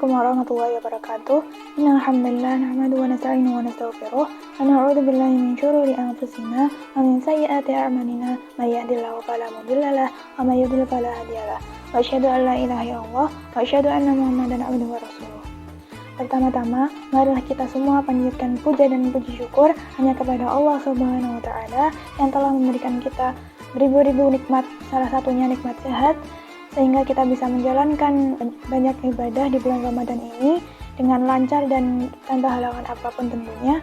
Assalamualaikum warahmatullahi wabarakatuh. Innal hamdalillah nahmaduhu wa nasta'inuhu wa nastaghfiruh wa na'udzu billahi min syururi anfusina wa min sayyiati a'malina may yahdihillahu fala mudilla lahu wa may yudlil fala hadiya lahu. Wa asyhadu an la ilaha illallah wa asyhadu anna Muhammadan abduhu wa rasuluh. Pertama-tama, marilah kita semua panjatkan puja dan puji syukur hanya kepada Allah Subhanahu wa taala yang telah memberikan kita beribu-ribu nikmat, salah satunya nikmat sehat, sehingga kita bisa menjalankan banyak ibadah di bulan Ramadan ini dengan lancar dan tanpa halangan apapun tentunya,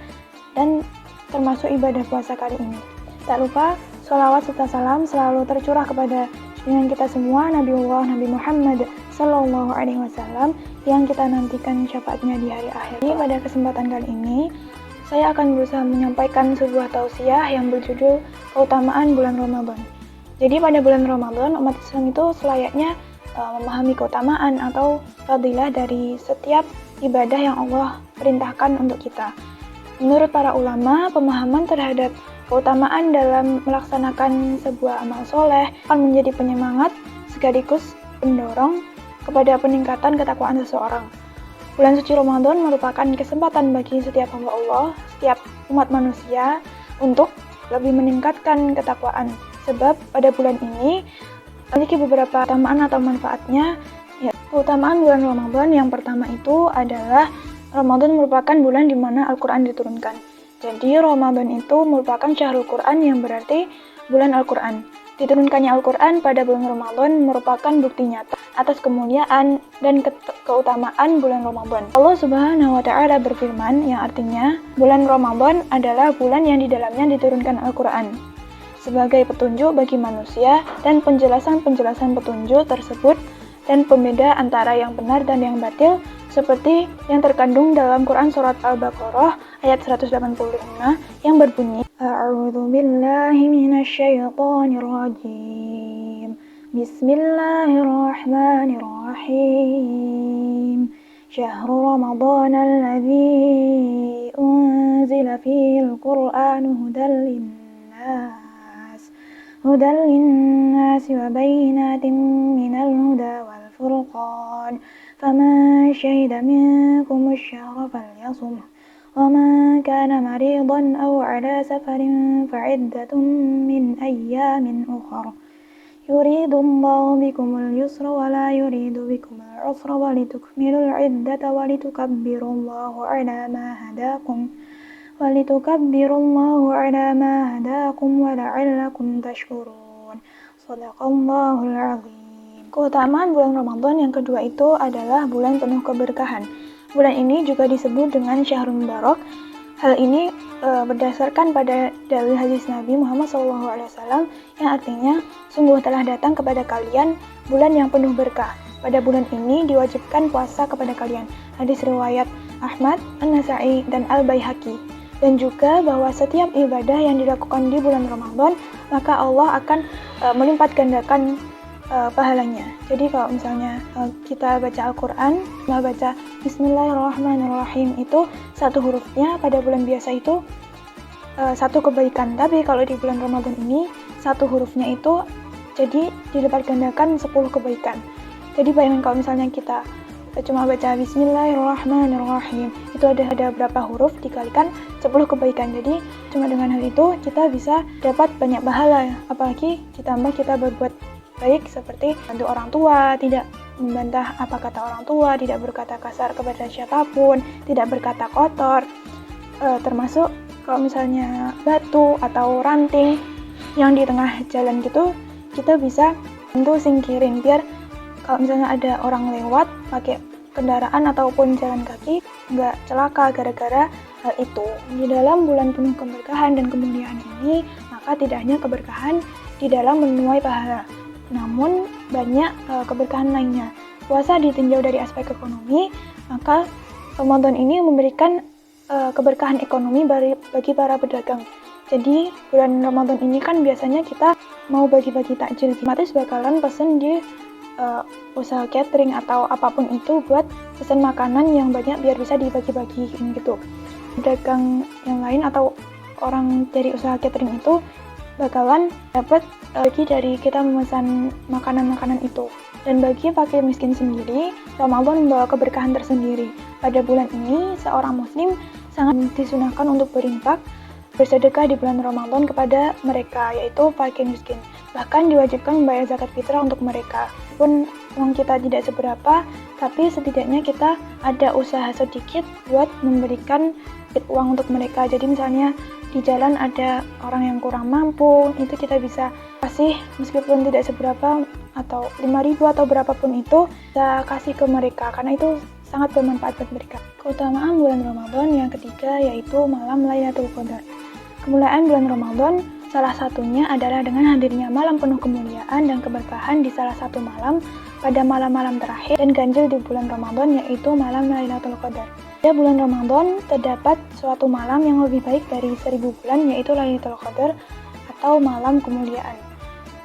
dan termasuk ibadah puasa kali ini. Tak lupa, sholawat serta salam selalu tercurah kepada junjungan kita semua, Nabi Muhammad Sallallahu Alaihi Wasallam, yang kita nantikan syafaatnya di hari akhir. Pada kesempatan kali ini, saya akan berusaha menyampaikan sebuah tausiah yang berjudul Keutamaan Bulan Ramadan. Jadi pada bulan Ramadan, umat Islam itu selayaknya memahami keutamaan atau fadilah dari setiap ibadah yang Allah perintahkan untuk kita. Menurut para ulama, pemahaman terhadap keutamaan dalam melaksanakan sebuah amal soleh akan menjadi penyemangat sekaligus pendorong kepada peningkatan ketakwaan seseorang. Bulan suci Ramadan merupakan kesempatan bagi setiap hamba Allah, setiap umat manusia untuk lebih meningkatkan ketakwaan. Sebab pada bulan ini memiliki beberapa keutamaan atau manfaatnya. Ya, keutamaan bulan Ramadan yang pertama itu adalah Ramadan merupakan bulan di mana Al-Quran diturunkan. Jadi Ramadan itu merupakan syahrul Quran, yang berarti bulan Al-Quran. Diturunkannya Al-Quran pada bulan Ramadan merupakan bukti nyata atas kemuliaan dan keutamaan bulan Ramadan. Allah Subhanahu wa taala berfirman, yang artinya bulan Ramadan adalah bulan yang di dalamnya diturunkan Al-Quran sebagai petunjuk bagi manusia dan penjelasan-penjelasan petunjuk tersebut dan pembeda antara yang benar dan yang batil, seperti yang terkandung dalam Quran surat Al-Baqarah ayat 185 yang berbunyi, A'udzu billahi minasyaitonir rajim. Bismillahirrahmanirrahim. Syahrul Ramadan alladzi unzila fihil Qur'anu hudan linnas wa bayyinatin minal huda wal furqan. Faman syahida minkum asy-syahra falyasum wa man kana maridan aw 'ala safarin fa'iddatun min ayyamin ukhra. Yuridullahu bikumul yusra wa la yuridu bikumul 'usra wa litukmilul 'iddata wa litukabbirullaha 'ala ma hadakum wa la'allakum tashkurun. Shadaqallahul 'azim. Keutamaan bulan Ramadan yang kedua itu adalah bulan penuh keberkahan. Bulan ini juga disebut dengan Syahrul Mubarak. Hal ini berdasarkan pada dalil hadis Nabi Muhammad SAW yang artinya, sungguh telah datang kepada kalian bulan yang penuh berkah. Pada bulan ini diwajibkan puasa kepada kalian. Hadis riwayat Ahmad, An-Nasa'i, dan Al-Baihaqi. Dan juga bahwa setiap ibadah yang dilakukan di bulan Ramadan, maka Allah akan melipat gandakan pahalanya. Jadi kalau misalnya kita baca Al-Quran, baca Bismillahirrahmanirrahim, itu satu hurufnya pada bulan biasa itu satu kebaikan. Tapi kalau di bulan Ramadan ini, satu hurufnya itu jadi dilipat gandakan 10 kebaikan. Jadi bayangkan kalau misalnya kita cuma baca Bismillahirrahmanirrahim, itu ada berapa huruf dikalikan 10 kebaikan. Jadi cuma dengan hal itu kita bisa dapat banyak pahala. Apalagi ditambah kita berbuat baik seperti bantu orang tua, tidak membantah apa kata orang tua, tidak berkata kasar kepada siapapun, tidak berkata kotor, termasuk kalau misalnya batu atau ranting yang di tengah jalan gitu, kita bisa bantu singkirin biar kalau misalnya ada orang lewat pakai kendaraan ataupun jalan kaki nggak celaka gara-gara hal itu. Di dalam bulan penuh keberkahan dan kemuliaan ini, maka tidak hanya keberkahan di dalam menuai pahala, namun banyak keberkahan lainnya. Puasa ditinjau dari aspek ekonomi, maka Ramadan ini memberikan keberkahan ekonomi bagi para pedagang. Jadi bulan Ramadan ini kan biasanya kita mau bagi-bagi takjil, otomatis bakalan pesen di usaha catering atau apapun itu buat pesan makanan yang banyak biar bisa dibagi-bagiin gitu. Pedagang yang lain atau orang dari usaha catering itu bakalan dapat bagi dari kita memesan makanan-makanan itu. Dan bagi fakir miskin sendiri, Ramadan membawa keberkahan tersendiri. Pada bulan ini, seorang muslim sangat disunahkan untuk berinfak, bersedekah di bulan Ramadan kepada mereka, yaitu fakir miskin. Bahkan diwajibkan membayar zakat fitrah untuk mereka. Walaupun uang kita tidak seberapa, tapi setidaknya kita ada usaha sedikit buat memberikan uang untuk mereka. Jadi misalnya di jalan ada orang yang kurang mampu, itu kita bisa kasih meskipun tidak seberapa, atau 5.000 atau berapapun itu, kita kasih ke mereka karena itu sangat bermanfaat buat mereka. Keutamaan bulan Ramadan yang ketiga yaitu malam Lailatul Qadar. Kemuliaan bulan Ramadan salah satunya adalah dengan hadirnya malam penuh kemuliaan dan keberkahan di salah satu malam pada malam-malam terakhir dan ganjil di bulan Ramadan, yaitu malam Lailatul Qadar. Pada bulan Ramadan terdapat suatu malam yang lebih baik dari 1000 bulan, yaitu Lailatul Qadar atau malam kemuliaan.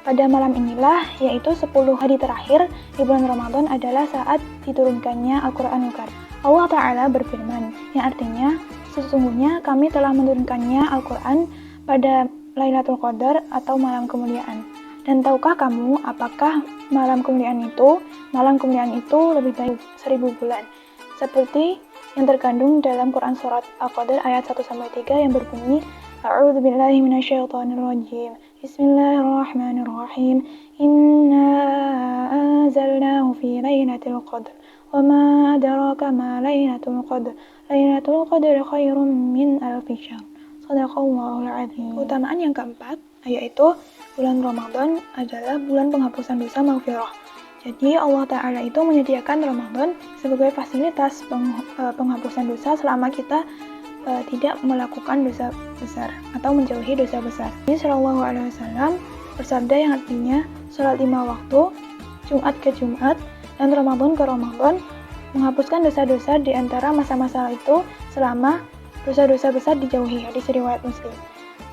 Pada malam inilah, yaitu 10 hari terakhir di bulan Ramadan adalah saat diturunkannya Al-Quranul Karim. Allah Ta'ala berfirman, yang artinya, sesungguhnya kami telah menurunkannya Al-Quran pada Lailatul Qadar atau malam kemuliaan. Dan tahukah kamu apakah malam kemuliaan itu lebih baik 1000 bulan? Seperti yang terkandung dalam Quran surat Al-Qadar ayat 1-3 yang berbunyi, A'udzu billahi minasyaitonir rajim. Bismillahirrahmanirrahim. Inna anzalnahu fi lailatul qadr. Wa ma adraka ma lailatul qadr. Lailatul qadr khairum min alfi syahr. Shadaqallahul azim. Keutamaan yang keempat yaitu bulan Ramadan adalah bulan penghapusan dosa maghfirah. Jadi Allah Ta'ala itu menyediakan Ramadan sebagai fasilitas penghapusan dosa selama kita tidak melakukan dosa besar atau menjauhi dosa besar. Nabi Shallallahu Alaihi Wasallam bersabda yang artinya sholat 5 waktu, Jumat ke Jumat, dan Ramadan ke Ramadan, menghapuskan dosa-dosa di antara masa-masa itu selama dosa-dosa besar dijauhi. Hadis riwayat Muslim.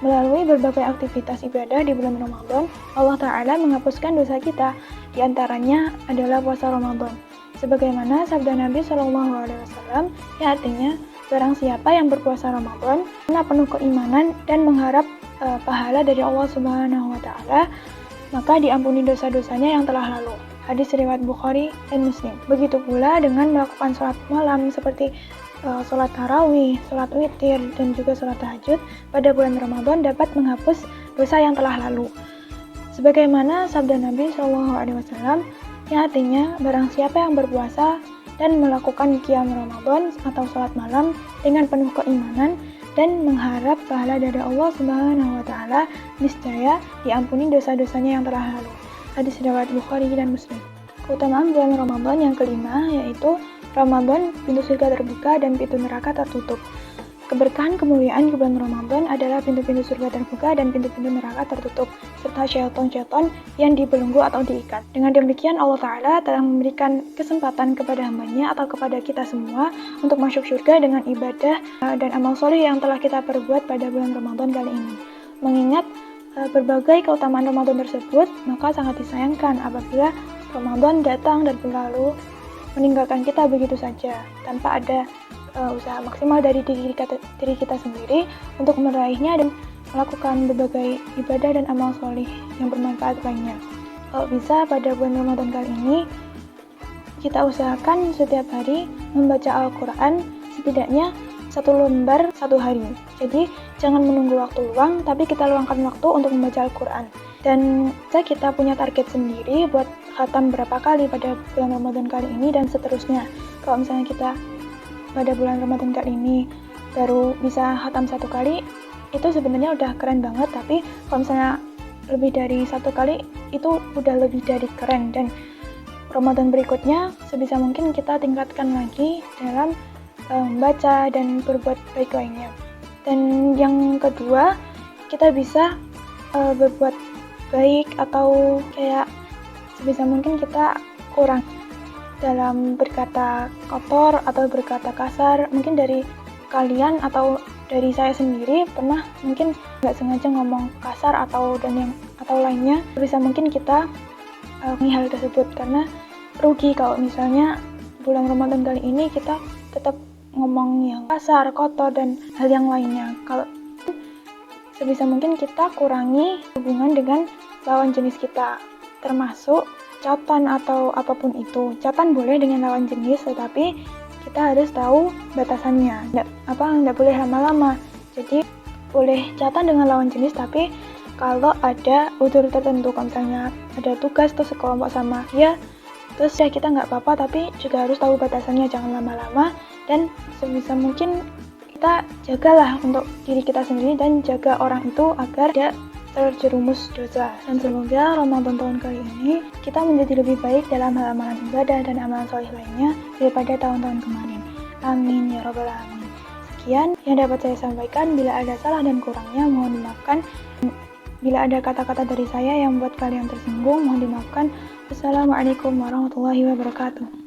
Melalui berbagai aktivitas ibadah di bulan Ramadan, Allah Ta'ala menghapuskan dosa kita. Di antaranya adalah puasa Ramadan. Sebagaimana sabda Nabi Shallallahu Alaihi Wasallam yang artinya, barang siapa yang berpuasa Ramadan karena penuh keimanan dan mengharap pahala dari Allah Subhanahu wa Ta'ala, maka diampuni dosa-dosanya yang telah lalu. Hadis riwayat Bukhari dan Muslim. Begitu pula dengan melakukan sholat malam seperti sholat tarawih, sholat witir, dan juga sholat tahajud pada bulan Ramadan dapat menghapus dosa yang telah lalu. Sebagaimana sabda Nabi SAW yang artinya, barang siapa yang berpuasa dan melakukan qiyam Ramadan atau sholat malam dengan penuh keimanan dan mengharap pahala dari Allah Subhanahu wa Ta'ala, niscaya diampuni dosa-dosanya yang telah lalu. Hadis riwayat Bukhari dan Muslim. Keutamaan bulan Ramadan yang kelima yaitu Ramadan pintu surga terbuka dan pintu neraka tertutup. Keberkahan kemuliaan di bulan Ramadan adalah pintu-pintu surga terbuka dan pintu-pintu neraka tertutup, serta syaitan-syaitan yang dibelenggu atau diikat. Dengan demikian Allah Ta'ala telah memberikan kesempatan kepada hambanya atau kepada kita semua untuk masuk surga dengan ibadah dan amal soleh yang telah kita perbuat pada bulan Ramadan kali ini. Mengingat berbagai keutamaan Ramadan tersebut, maka sangat disayangkan apabila Ramadan datang dan berlalu meninggalkan kita begitu saja tanpa ada usaha maksimal dari diri kita sendiri untuk meraihnya dan melakukan berbagai ibadah dan amal soleh yang bermanfaat lainnya. Kalau bisa pada bulan Ramadan kali ini kita usahakan setiap hari membaca Al-Quran setidaknya 1 lembar 1 hari. Jadi jangan menunggu waktu luang, tapi kita luangkan waktu untuk membaca Al-Quran. Dan kita punya target sendiri buat khatam berapa kali pada bulan Ramadan kali ini dan seterusnya. Kalau misalnya kita pada bulan Ramadan kali ini baru bisa khatam 1 kali, itu sebenarnya udah keren banget. Tapi kalau misalnya lebih dari 1 kali, itu udah lebih dari keren. Dan Ramadan berikutnya sebisa mungkin kita tingkatkan lagi dalam membaca dan berbuat baik lainnya. Dan yang kedua, kita bisa berbuat baik atau kayak sebisa mungkin kita kurang dalam berkata kotor atau berkata kasar. Mungkin dari kalian atau dari saya sendiri pernah mungkin nggak sengaja ngomong kasar atau lainnya. Bisa mungkin kita hal tersebut karena rugi kalau misalnya bulan Ramadan kali ini kita tetap ngomong yang kasar, kotor, dan hal yang lainnya. Kalau sebisa mungkin kita kurangi hubungan dengan lawan jenis kita, termasuk chatan atau apapun itu. Chatan boleh dengan lawan jenis, tetapi kita harus tahu batasannya. Nggak boleh lama-lama. Jadi boleh chatan dengan lawan jenis, tapi kalau ada unsur tertentu, kalau misalnya ada tugas terus sekelompok sama dia, terus ya kita nggak apa-apa, tapi juga harus tahu batasannya, jangan lama-lama. Dan sebisa mungkin kita jagalah untuk diri kita sendiri dan jaga orang itu agar tidak terjerumus dosa. Dan semoga Ramadan tahun kali ini kita menjadi lebih baik dalam hal amalan ibadah dan amalan soleh lainnya daripada tahun-tahun kemarin. Amin ya robbal alamin. Sekian yang dapat saya sampaikan. Bila ada salah dan kurangnya mohon dimaafkan. Bila ada kata-kata dari saya yang membuat kalian tersinggung mohon dimaafkan. Wassalamualaikum warahmatullahi wabarakatuh.